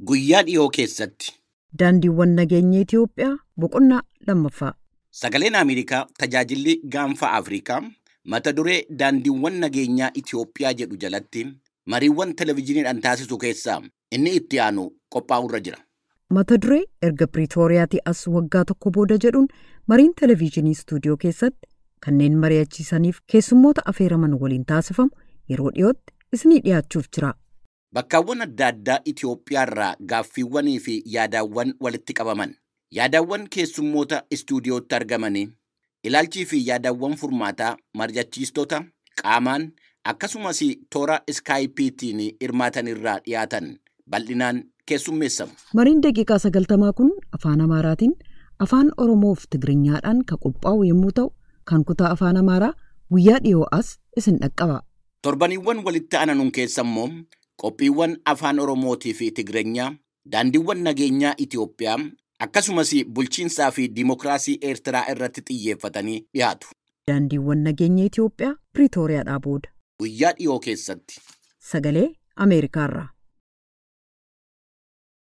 Guyyaa dhiyoo keessatti daandiiwwan nageenya Itoophiyaa boqonnaa lammaffaa. Sagaleen Ameerikaa tajaajilli gaanfa Afrikaa mata duree daandiiwwan nageenyaa Itoophiyaa jedhu jalatti mariiwwan televezyiiniidhaan taasisu keessaa inni itti aanu qophaa'urra jira. Mata duree erga Piriitooriyaatti as waggaa tokko booda jedhuun mariin televezyiinii istuudiyoo keessatti kanneen mari'achiisaniif keessummoota affeeraman waliin taasifamu yeroo dhiyootti isinii dhiyaachuuf jira. Bakkaawwan adda addaa Itoophiyaarraa gaaffiiwwanii fi yaadaawwan walitti qabaman. Yaadaawwan keessummoota istuudiyootti argamanii ilaalchii fi yaadaawwan furmaataa mari'achiistota qaamaan akkasumas toora iskaayipiitiin hirmaatanirraa dhiyaatan bal'inaan keessummeessamu. Mariin daqiiqaa 90 kun afaan Amaaraatiin, afaan Oromoo fi Tigiriinyaadhaan kan qophaa'u yommuu ta'u, kan kutaa afaan Amaaraa guyyaa dhiyoo as isin dhaqqaba. Torbaniiwwan walitti aananuun keessa immoo qophiiwwan afaan Oromootii fi Tigiriinyaa, daandiiwwan nageenyaa Itoophiyaa akkasumas bulchiinsaa fi diimokiraasii Eertiraa irratti xiyyeeffatanii dhiyaatu. Daandiiwwan nageenya Itoophiyaa Piriitooriyaadhaa booda guyyaa dhiyoo keessatti sagalee Ameerikaarraa.